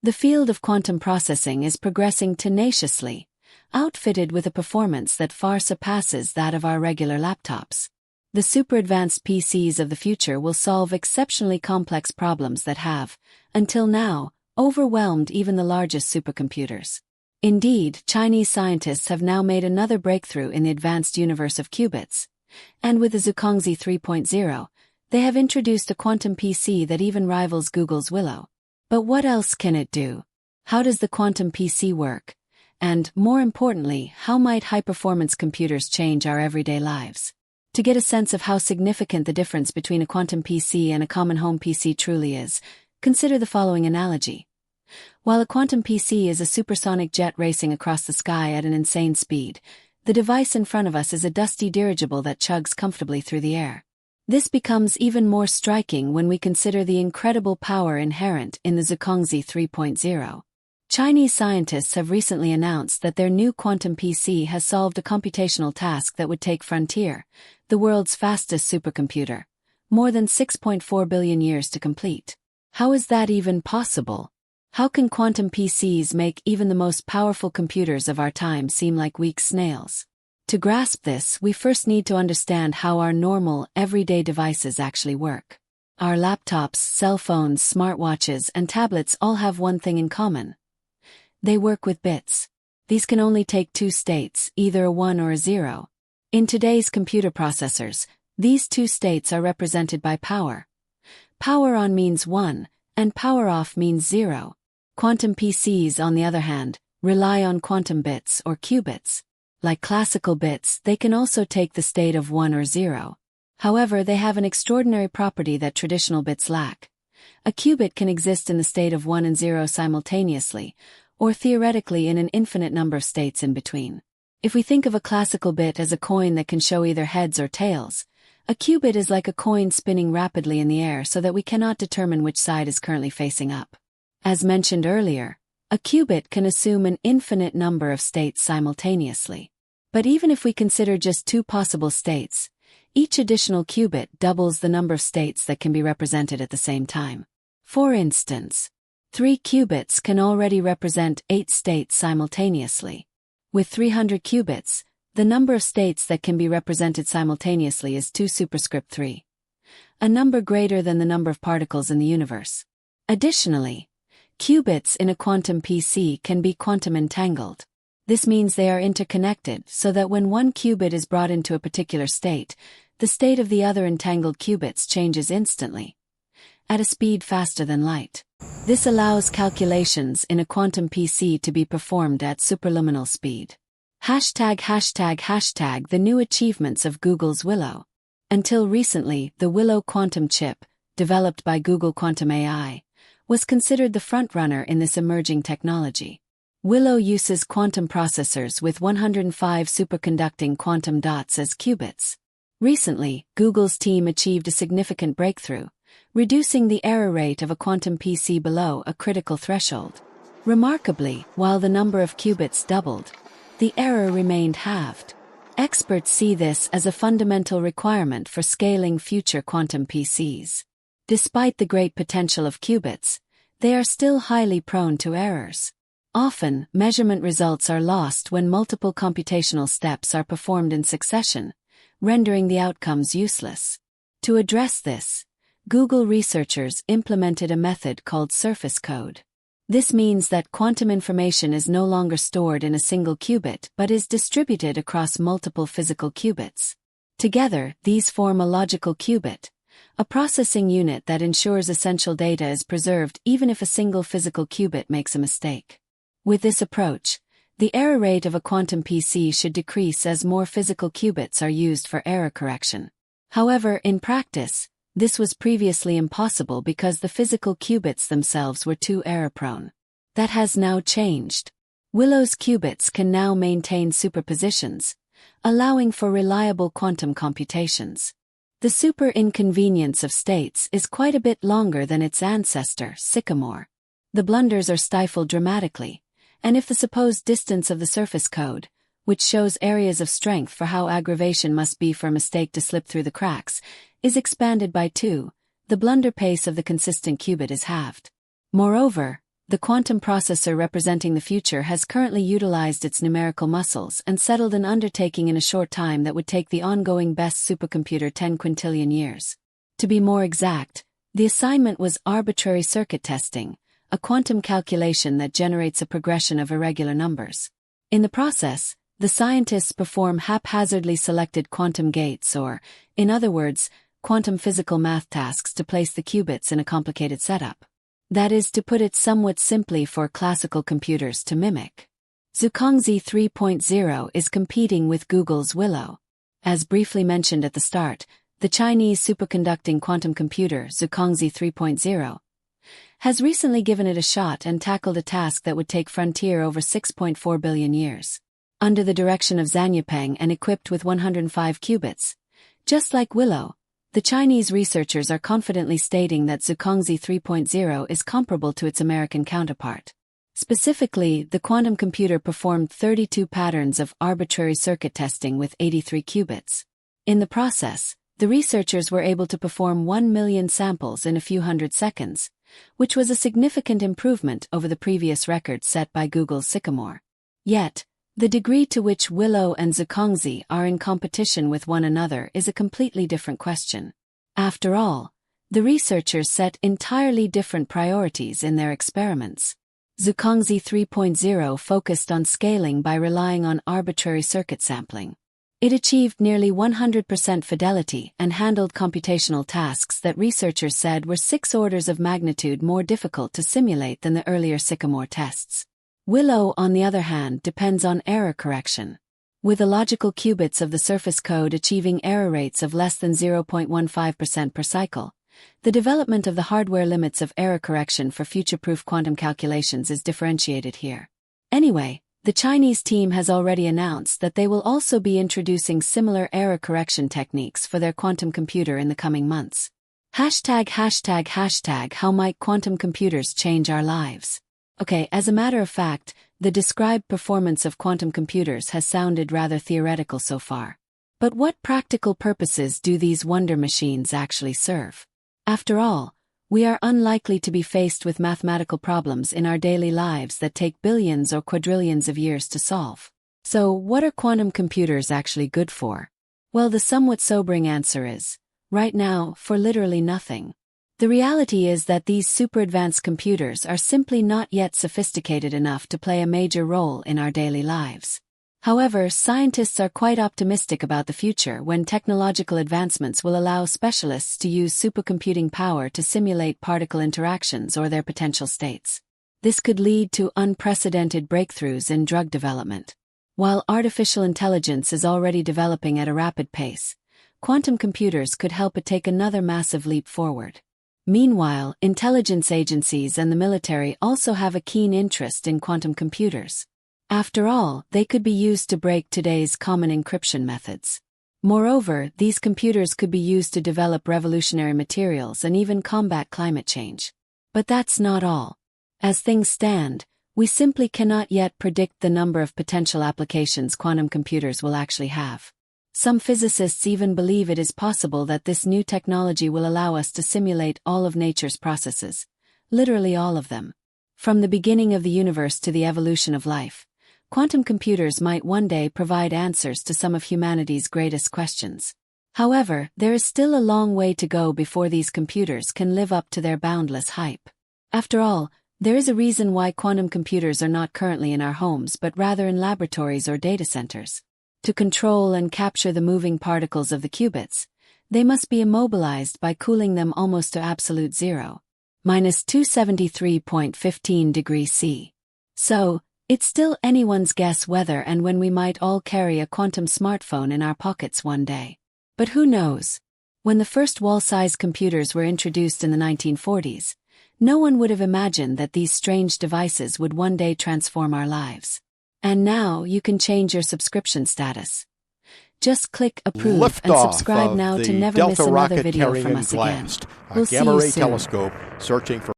The field of quantum processing is progressing tenaciously, outfitted with a performance that far surpasses that of our regular laptops. The super-advanced PCs of the future will solve exceptionally complex problems that have, until now, overwhelmed even the largest supercomputers. Indeed, Chinese scientists have now made another breakthrough in the advanced universe of qubits, and with the Zuchongzhi 3.0, they have introduced a quantum PC that even rivals Google's Willow. But what else can it do? How does the quantum PC work? And, more importantly, how might high-performance computers change our everyday lives? To get a sense of how significant the difference between a quantum PC and a common home PC truly is, consider the following analogy. While a quantum PC is a supersonic jet racing across the sky at an insane speed, the device in front of us is a dusty dirigible that chugs comfortably through the air. This becomes even more striking when we consider the incredible power inherent in the Zuchongzhi 3.0. Chinese scientists have recently announced that their new quantum PC has solved a computational task that would take Frontier, the world's fastest supercomputer, more than 6.4 billion years to complete. How is that even possible? How can quantum PCs make even the most powerful computers of our time seem like weak snails? To grasp this, we first need to understand how our normal, everyday devices actually work. Our laptops, cell phones, smartwatches, and tablets all have one thing in common. They work with bits. These can only take two states, either a 1 or a 0. In today's computer processors, these two states are represented by power. Power on means 1, and power off means 0. Quantum PCs, on the other hand, rely on quantum bits or qubits. Like classical bits, they can also take the state of 1 or 0. However, they have an extraordinary property that traditional bits lack. A qubit can exist in the state of 1 and 0 simultaneously, or theoretically in an infinite number of states in between. If we think of a classical bit as a coin that can show either heads or tails, a qubit is like a coin spinning rapidly in the air so that we cannot determine which side is currently facing up. As mentioned earlier, a qubit can assume an infinite number of states simultaneously. But even if we consider just two possible states, each additional qubit doubles the number of states that can be represented at the same time. For instance, 3 qubits can already represent 8 states simultaneously. With 300 qubits, the number of states that can be represented simultaneously is 2 superscript 3, a number greater than the number of particles in the universe. Additionally, qubits in a quantum PC can be quantum entangled. This means they are interconnected so that when one qubit is brought into a particular state, the state of the other entangled qubits changes instantly, at a speed faster than light. This allows calculations in a quantum PC to be performed at superluminal speed. #### The new achievements of Google's Willow. Until recently, the Willow quantum chip, developed by Google Quantum AI, was considered the frontrunner in this emerging technology. Willow uses quantum processors with 105 superconducting quantum dots as qubits. Recently, Google's team achieved a significant breakthrough, reducing the error rate of a quantum PC below a critical threshold. Remarkably, while the number of qubits doubled, the error remained halved. Experts see this as a fundamental requirement for scaling future quantum PCs. Despite the great potential of qubits, they are still highly prone to errors. Often, measurement results are lost when multiple computational steps are performed in succession, rendering the outcomes useless. To address this, Google researchers implemented a method called surface code. This means that quantum information is no longer stored in a single qubit but is distributed across multiple physical qubits. Together, these form a logical qubit, a processing unit that ensures essential data is preserved even if a single physical qubit makes a mistake. With this approach, the error rate of a quantum PC should decrease as more physical qubits are used for error correction. However, in practice, this was previously impossible because the physical qubits themselves were too error-prone. That has now changed. Willow's qubits can now maintain superpositions, allowing for reliable quantum computations. The super inconvenience of states is quite a bit longer than its ancestor, Sycamore. The blunders are stifled dramatically, and if the supposed distance of the surface code, which shows areas of strength for how aggravation must be for a mistake to slip through the cracks, is expanded by 2, the blunder pace of the consistent qubit is halved. Moreover, The quantum processor representing the future has currently utilized its numerical muscles and settled an undertaking in a short time that would take the ongoing best supercomputer 10 quintillion years. To be more exact, the assignment was arbitrary circuit testing, a quantum calculation that generates a progression of irregular numbers. In the process, the scientists perform haphazardly selected quantum gates or, in other words, quantum physical math tasks to place the qubits in a complicated setup. That is, to put it somewhat simply, for classical computers to mimic. Zuchongzhi 3.0 is competing with Google's Willow. As briefly mentioned at the start, the Chinese superconducting quantum computer, Zuchongzhi 3.0, has recently given it a shot and tackled a task that would take Frontier over 6.4 billion years. Under the direction of Zhanyapeng and equipped with 105 qubits. Just like Willow, the Chinese researchers are confidently stating that Zuchongzhi 3.0 is comparable to its American counterpart. Specifically, the quantum computer performed 32 patterns of arbitrary circuit testing with 83 qubits. In the process, the researchers were able to perform 1 million samples in a few hundred seconds, which was a significant improvement over the previous record set by Google's Sycamore. Yet, the degree to which Willow and Zuchongzhi are in competition with one another is a completely different question. After all, the researchers set entirely different priorities in their experiments. Zuchongzhi 3.0 focused on scaling by relying on arbitrary circuit sampling. It achieved nearly 100% fidelity and handled computational tasks that researchers said were 6 orders of magnitude more difficult to simulate than the earlier Sycamore tests. Willow, on the other hand, depends on error correction, with illogical qubits of the surface code achieving error rates of less than 0.15% per cycle. The development of the hardware limits of error correction for future-proof quantum calculations is differentiated here. Anyway, the Chinese team has already announced that they will also be introducing similar error correction techniques for their quantum computer in the coming months. ####, how might quantum computers change our lives? Okay, as a matter of fact, the described performance of quantum computers has sounded rather theoretical so far. But what practical purposes do these wonder machines actually serve? After all, we are unlikely to be faced with mathematical problems in our daily lives that take billions or quadrillions of years to solve. So, what are quantum computers actually good for? Well, the somewhat sobering answer is, right now, for literally nothing. The reality is that these super-advanced computers are simply not yet sophisticated enough to play a major role in our daily lives. However, scientists are quite optimistic about the future when technological advancements will allow specialists to use supercomputing power to simulate particle interactions or their potential states. This could lead to unprecedented breakthroughs in drug development. While artificial intelligence is already developing at a rapid pace, quantum computers could help it take another massive leap forward. Meanwhile, intelligence agencies and the military also have a keen interest in quantum computers. After all, they could be used to break today's common encryption methods. Moreover, these computers could be used to develop revolutionary materials and even combat climate change. But that's not all. As things stand, we simply cannot yet predict the number of potential applications quantum computers will actually have. Some physicists even believe it is possible that this new technology will allow us to simulate all of nature's processes, literally all of them. From the beginning of the universe to the evolution of life, quantum computers might one day provide answers to some of humanity's greatest questions. However, there is still a long way to go before these computers can live up to their boundless hype. After all, there is a reason why quantum computers are not currently in our homes but rather in laboratories or data centers. To control and capture the moving particles of the qubits, they must be immobilized by cooling them almost to absolute zero, -273.15 degrees C. So, it's still anyone's guess whether and when we might all carry a quantum smartphone in our pockets one day. But who knows? When the first wall-sized computers were introduced in the 1940s, no one would have imagined that these strange devices would one day transform our lives. And now you can change your subscription status. Just click approve and subscribe now to never miss another video from us again. We'll see you soon. Telescope searching for